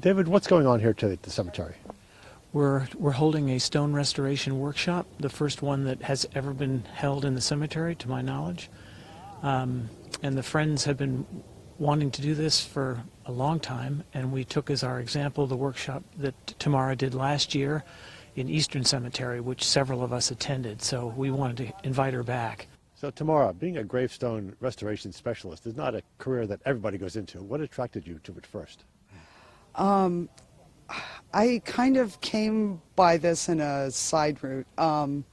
David, what's going on here today at the cemetery? We're holding a stone restoration workshop, the first one that has ever been held in the cemetery, to my knowledge. And the Friends have been wanting to do this for a long time, and we took as our example the workshop that Tamara did last year in Eastern Cemetery, which several of us attended, so we wanted to invite her back. So Tamara, being a gravestone restoration specialist is not a career that everybody goes into. What attracted you to it first? I kind of came by this in a side route. I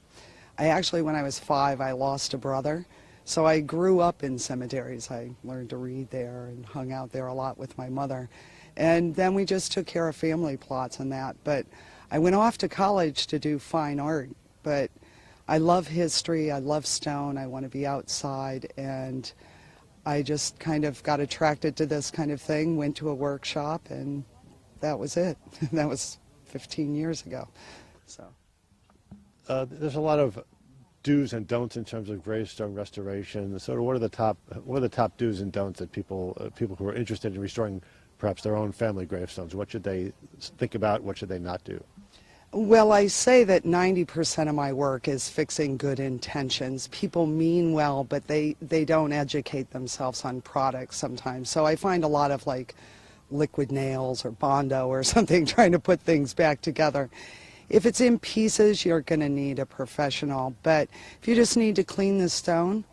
actually, when I was 5, I lost a brother. So I grew up in cemeteries. I learned to read there and hung out there a lot with my mother. And then we just took care of family plots and that. But I went off to college to do fine art. But I love history, I love stone, I want to be outside. And I just kind of got attracted to this kind of thing, went to a workshop, and that was it. That was 15 years ago. So there's a lot of do's and don'ts in terms of gravestone restoration. Sort of what are the top do's and don'ts that people who are interested in restoring perhaps their own family gravestones, what should they think about, what should they not do? Well, I say that 90% of my work is fixing good intentions. People mean well, but they don't educate themselves on products sometimes. So I find a lot of like liquid nails or Bondo or something trying to put things back together. If it's in pieces, you're going to need a professional. But if you just need to clean the stone,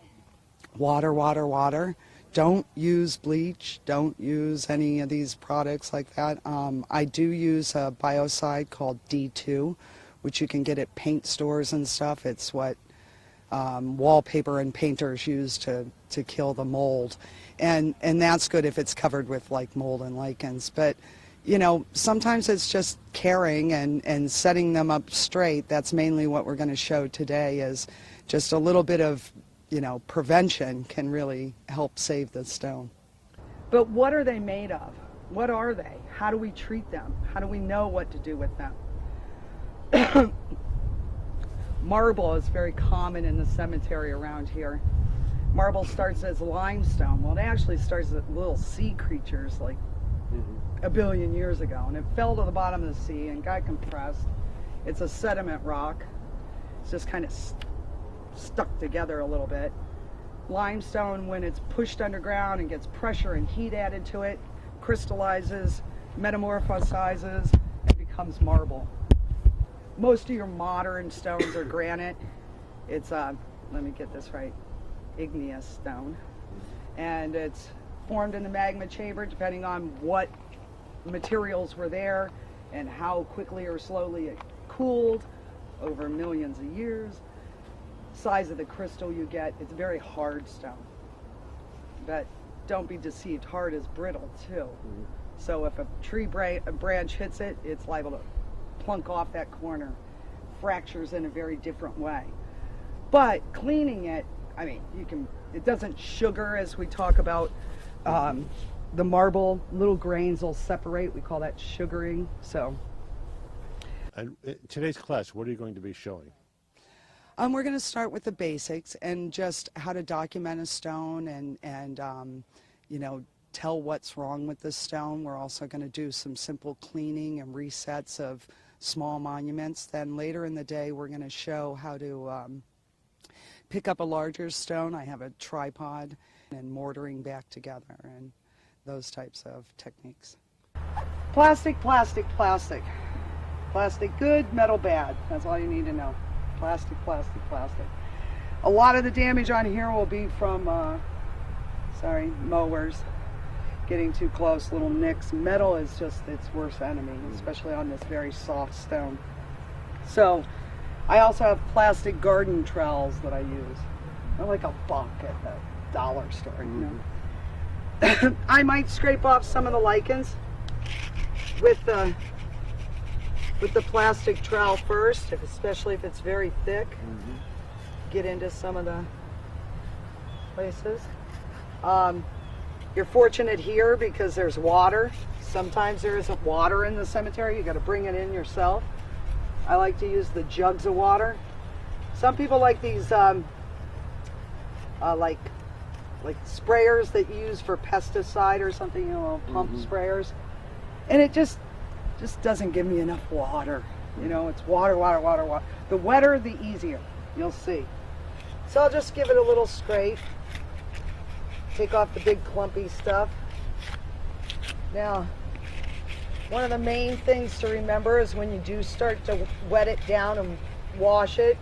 water, water, water. Don't use bleach. Don't use any of these products like that. I do use a biocide called D2, which you can get at paint stores and stuff. It's what wallpaper and painters use to kill the mold. And that's good if it's covered with like mold and lichens. But, you know, sometimes it's just caring and setting them up straight. That's mainly what we're going to show today, is just a little bit of, you know, prevention can really help save the stone. But what are they made of? What are they? How do we treat them? How do we know what to do with them? Marble is very common in the cemetery around here. Marble starts as limestone. Well, it actually starts as little sea creatures like a billion years ago, and it fell to the bottom of the sea and got compressed. It's a sediment rock. It's just kind of stuck together a little bit. Limestone, when it's pushed underground and gets pressure and heat added to it, crystallizes, metamorphosizes, and becomes marble. Most of your modern stones are granite. It's, let me get this right, igneous stone. And it's formed in the magma chamber depending on what materials were there and how quickly or slowly it cooled over millions of years. Size of the crystal you get, it's very hard stone. But don't be deceived, hard is brittle too. So if a tree branch hits it, it's liable to plunk off that corner, fractures in a very different way. But cleaning it, I mean, it doesn't sugar as we talk about. The marble, little grains will separate, we call that sugaring. So. And today's class, what are you going to be showing? We're going to start with the basics and just how to document a stone and you know, tell what's wrong with the stone. We're also going to do some simple cleaning and resets of small monuments. Then later in the day, we're going to show how to pick up a larger stone. I have a tripod and mortaring back together and those types of techniques. Plastic, plastic, plastic. Plastic good, metal bad. That's all you need to know. Plastic, plastic, plastic. A lot of the damage on here will be from, mowers getting too close, little nicks. Metal is just its worst enemy, especially on this very soft stone. So, I also have plastic garden trowels that I use. They're like $1 at the dollar store, you know. I might scrape off some of the lichens with the plastic trowel first, especially if it's very thick. Get into some of the places. You're fortunate here because there's water. Sometimes there isn't water in the cemetery. You got to bring it in yourself. I like to use the jugs of water. Some people like these like sprayers that you use for pesticide or something, you know, pump sprayers. And it just doesn't give me enough water. You know, it's water, water, water, water. The wetter, the easier. You'll see. So I'll just give it a little scrape. Take off the big clumpy stuff. Now, one of the main things to remember is when you do start to wet it down and wash it,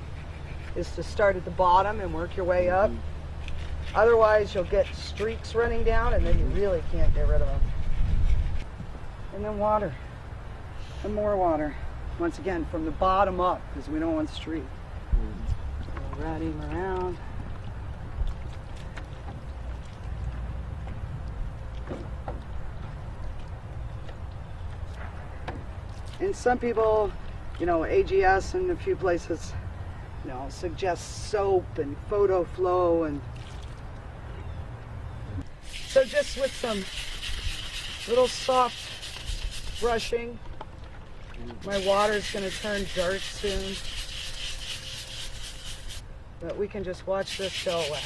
is to start at the bottom and work your way up. Otherwise, you'll get streaks running down and then you really can't get rid of them. And then water. And more water. Once again, from the bottom up, because we don't want streak. So rat him around. And some people, you know, AGS and a few places, you know, suggest soap and photo flow, and so just with some little soft brushing. My water's going to turn dark soon, but we can just watch this go away.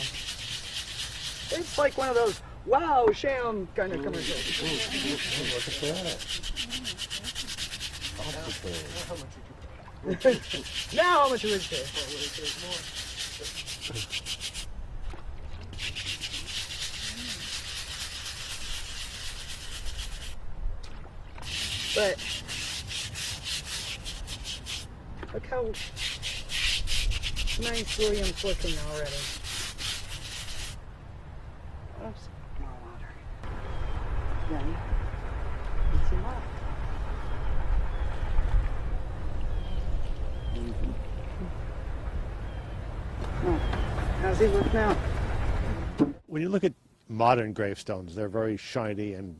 It's like one of those wow sham kind of commercials. Look at that. Now how much would you? But look how nice William's looking already. Oops, more water. Then mix him up. Oh, how's he look now? When you look at modern gravestones, they're very shiny and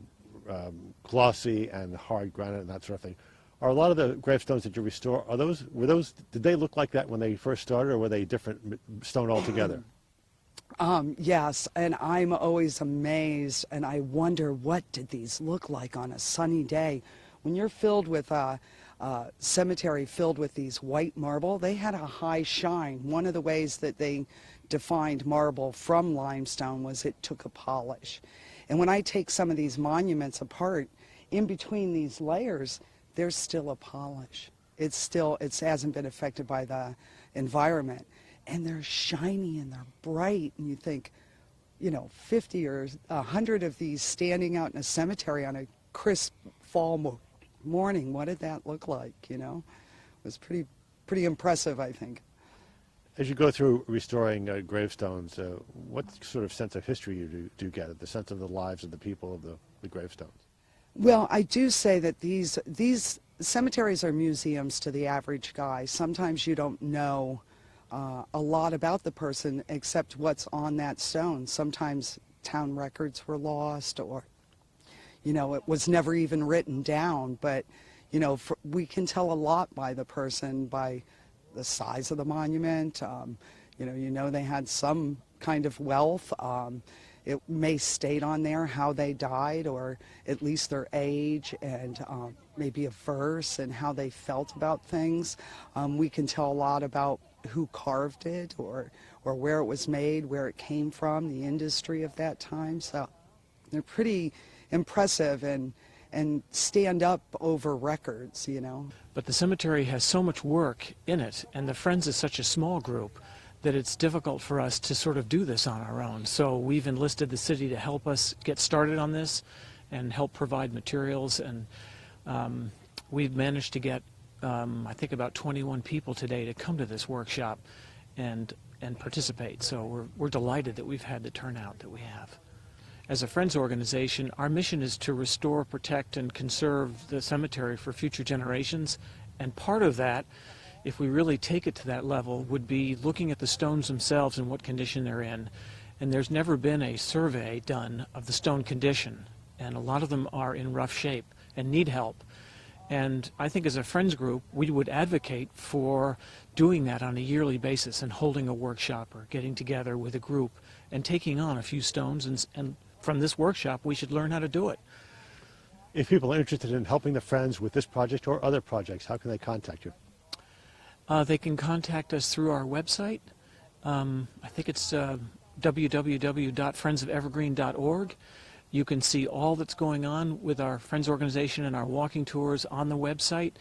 glossy and hard granite and that sort of thing. Are a lot of the gravestones that you restore, did they look like that when they first started, or were they different stone altogether? Yes, and I'm always amazed, and I wonder, what did these look like on a sunny day? When you're filled with a cemetery filled with these white marble, they had a high shine. One of the ways that they defined marble from limestone was it took a polish. And when I take some of these monuments apart, in between these layers, there's still a polish. It hasn't been affected by the environment. And they're shiny and they're bright, and you think, you know, 50 or 100 of these standing out in a cemetery on a crisp fall morning, what did that look like, you know? It was pretty impressive, I think. As you go through restoring gravestones, what sort of sense of history you do get, the sense of the lives of the people of the gravestones? Well, I do say that these cemeteries are museums to the average guy. Sometimes you don't know a lot about the person except what's on that stone. Sometimes town records were lost, or, you know, it was never even written down. But, you know, we can tell a lot by the person, by the size of the monument. You know, they had some kind of wealth. It may state on there how they died, or at least their age, and maybe a verse and how they felt about things. We can tell a lot about who carved it, or where it was made, where it came from, the industry of that time. So they're pretty impressive and stand up over records, you know. But the cemetery has so much work in it, and the Friends is such a small group, that it's difficult for us to sort of do this on our own. So we've enlisted the city to help us get started on this and help provide materials. And we've managed to get, I think, about 21 people today to come to this workshop and participate. So we're delighted that we've had the turnout that we have. As a Friends organization, our mission is to restore, protect, and conserve the cemetery for future generations. And part of that, if we really take it to that level, would be looking at the stones themselves and what condition they're in. And there's never been a survey done of the stone condition, and a lot of them are in rough shape and need help. And I think as a Friends group, we would advocate for doing that on a yearly basis and holding a workshop or getting together with a group and taking on a few stones, and from this workshop we should learn how to do it. If people are interested in helping the Friends with this project or other projects, how can they contact you? They can contact us through our website. I think it's www.friendsofevergreen.org. You can see all that's going on with our Friends organization and our walking tours on the website.